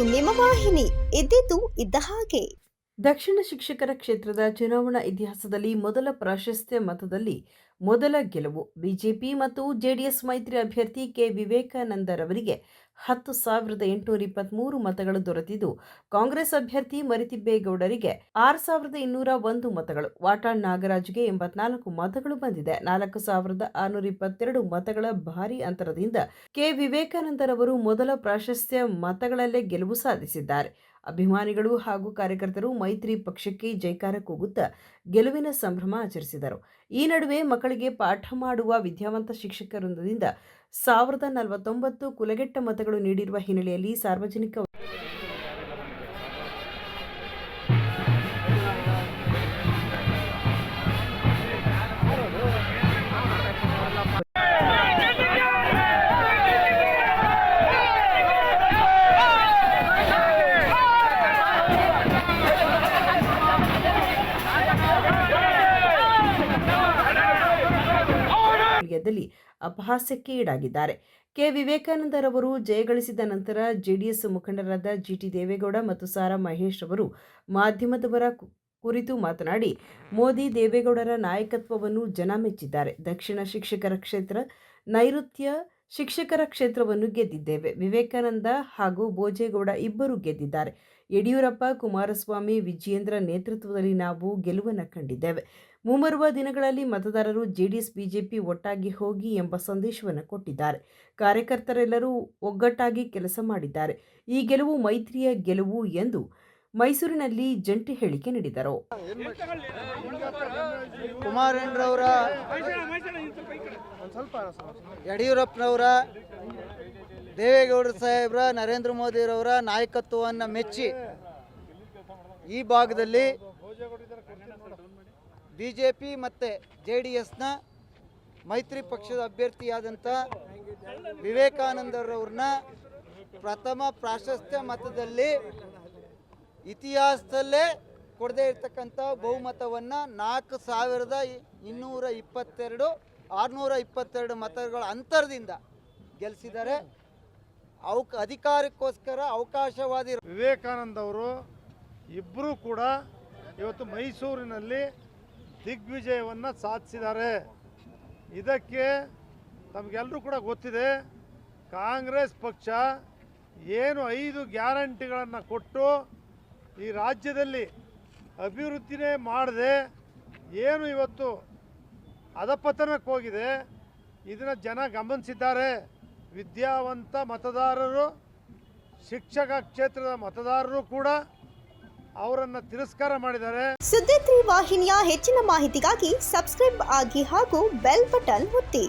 ನಿಮ್ಮ ವಾಹಿನಿ ಇದ್ದಿದ್ದು ಇದ್ದ ಹಾಗೆ. ದಕ್ಷಿಣ ಶಿಕ್ಷಕರ ಕ್ಷೇತ್ರದ ಚುನಾವಣಾ ಇತಿಹಾಸದಲ್ಲಿ ಮೊದಲ ಪ್ರಾಶಸ್ತ್ಯ ಮತದಲ್ಲಿ ಮೊದಲ ಗೆಲುವು. ಬಿಜೆಪಿ ಮತ್ತು ಜೆಡಿಎಸ್ ಮೈತ್ರಿ ಅಭ್ಯರ್ಥಿ ಕೆ ವಿವೇಕಾನಂದರವರಿಗೆ 10,823 ಮತಗಳು ದೊರೆತಿದ್ದು, ಕಾಂಗ್ರೆಸ್ ಅಭ್ಯರ್ಥಿ ಮರಿತಿಬ್ಬೇಗೌಡರಿಗೆ 6,201 ಮತಗಳು, ವಾಟಾಳ್ ನಾಗರಾಜ್ಗೆ 84 ಮತಗಳು ಬಂದಿದೆ. 4,622 ಮತಗಳ ಭಾರೀ ಅಂತರದಿಂದ ಕೆ ವಿವೇಕಾನಂದರವರು ಮೊದಲ ಪ್ರಾಶಸ್ತ್ಯ ಮತಗಳಲ್ಲೇ ಗೆಲುವು ಸಾಧಿಸಿದ್ದಾರೆ. ಅಭಿಮಾನಿಗಳು ಹಾಗೂ ಕಾರ್ಯಕರ್ತರು ಮೈತ್ರಿ ಪಕ್ಷಕ್ಕೆ ಜೈಕಾರ ಕೂಗುತ್ತಾ ಗೆಲುವಿನ ಸಂಭ್ರಮ ಆಚರಿಸಿದರು. ಈ ನಡುವೆ ಮಕ್ಕಳಿಗೆ ಪಾಠ ಮಾಡುವ ವಿದ್ಯಾವಂತ ಶಿಕ್ಷಕ ವೃಂದದಿಂದ 1,049 ಕುಲಗೆಟ್ಟ ಮತಗಳು ನೀಡಿರುವ ಹಿನ್ನೆಲೆಯಲ್ಲಿ ಸಾರ್ವಜನಿಕ ದಲ್ಲಿ ಅಪಹಾಸ್ಯಕ್ಕೆ ಈಡಾಗಿದ್ದಾರೆ. ಕೆ ವಿವೇಕಾನಂದರವರು ಜಯಗಳಿಸಿದ ನಂತರ ಜೆಡಿಎಸ್ ಮುಖಂಡರಾದ ಜಿಟಿ ದೇವೇಗೌಡ ಮತ್ತು ಸಾರಾ ಮಹೇಶ್ ಅವರು ಮಾಧ್ಯಮದವರ ಕುರಿತು ಮಾತನಾಡಿ, ಮೋದಿ ದೇವೇಗೌಡರ ನಾಯಕತ್ವವನ್ನು ಜನ ಮೆಚ್ಚಿದ್ದಾರೆ. ದಕ್ಷಿಣ ಶಿಕ್ಷಕರ ಕ್ಷೇತ್ರ, ನೈಋತ್ಯ ಶಿಕ್ಷಕರ ಕ್ಷೇತ್ರವನ್ನು ಗೆದ್ದಿದ್ದೇವೆ. ವಿವೇಕಾನಂದ ಹಾಗೂ ಭೋಜೇಗೌಡ ಇಬ್ಬರು ಗೆದ್ದಿದ್ದಾರೆ. ಯಡಿಯೂರಪ್ಪ, ಕುಮಾರಸ್ವಾಮಿ, ವಿಜಯೇಂದ್ರ ನೇತೃತ್ವದಲ್ಲಿ ನಾವು ಗೆಲುವನ್ನು ಕಂಡಿದ್ದೇವೆ. ಮುಂಬರುವ ದಿನಗಳಲ್ಲಿ ಮತದಾರರು ಜೆಡಿಎಸ್ ಬಿಜೆಪಿ ಒಟ್ಟಾಗಿ ಹೋಗಿ ಎಂಬ ಸಂದೇಶವನ್ನು ಕೊಟ್ಟಿದ್ದಾರೆ. ಕಾರ್ಯಕರ್ತರೆಲ್ಲರೂ ಒಗ್ಗಟ್ಟಾಗಿ ಕೆಲಸ ಮಾಡಿದ್ದಾರೆ. ಈ ಗೆಲುವು ಮೈತ್ರಿಯ ಗೆಲುವು ಎಂದು ಮೈಸೂರಿನಲ್ಲಿ ಜಂಟಿ ಹೇಳಿಕೆ ನೀಡಿದರು. ಕುಮಾರಣ್ಣರವರ, ಯಡಿಯೂರಪ್ಪನವರ, ದೇವೇಗೌಡ ಸಾಹೇಬ್ರ, ನರೇಂದ್ರ ಮೋದಿರವರ ನಾಯಕತ್ವವನ್ನು ಮೆಚ್ಚಿ ಈ ಭಾಗದಲ್ಲಿ ಬಿಜೆಪಿ ಮತ್ತು JDSನ ಮೈತ್ರಿ ಪಕ್ಷದ ಅಭ್ಯರ್ಥಿಯಾದಂಥ ವಿವೇಕಾನಂದರವ್ರನ್ನ ಪ್ರಥಮ ಪ್ರಾಶಸ್ತ್ಯ ಮತದಲ್ಲಿ ಇತಿಹಾಸದಲ್ಲೇ ಕೊಡದೇ ಇರತಕ್ಕಂಥ ಬಹುಮತವನ್ನು 4,222 ಮತಗಳ ಅಂತರದಿಂದ ಗೆಲ್ಲಿಸಿದ್ದಾರೆ. ಅಧಿಕಾರಕ್ಕೋಸ್ಕರ ಅವಕಾಶವಾದಿ ವಿವೇಕಾನಂದ ಅವರು ಇಬ್ಬರೂ ಕೂಡ ಇವತ್ತು ಮೈಸೂರಿನಲ್ಲಿ ದಿಗ್ವಿಜಯವನ್ನು ಸಾಧಿಸಿದ್ದಾರೆ. ಇದಕ್ಕೆ ತಮಗೆಲ್ಲರೂ ಕೂಡ ಗೊತ್ತಿದೆ, ಕಾಂಗ್ರೆಸ್ ಪಕ್ಷ ಏನು 5 ಗ್ಯಾರಂಟಿಗಳನ್ನು ಕೊಟ್ಟು ಈ ರಾಜ್ಯದಲ್ಲಿ ಅಭಿವೃದ್ಧಿನೇ ಮಾಡದೆ ಏನು ಇವತ್ತು ಅಧಪತನಕ್ಕೆ ಹೋಗಿದೆ, ಇದನ್ನು ಜನ ಗಮನಿಸಿದ್ದಾರೆ. ವಿದ್ಯಾವಂತ ಮತದಾರರು, ಶಿಕ್ಷಕ ಕ್ಷೇತ್ರದ ಮತದಾರರು ಕೂಡ ಅವರನ್ನು ತಿರಸ್ಕಾರ ಮಾಡಿದ್ದಾರೆ. ಸುದ್ದಿ 3 ವಾಹಿನಿಯ ಹೆಚ್ಚಿನ ಮಾಹಿತಿಗಾಗಿ ಸಬ್ಸ್ಕ್ರೈಬ್ ಆಗಿ ಹಾಗೂ ಬೆಲ್ ಬಟನ್ ಒತ್ತಿ.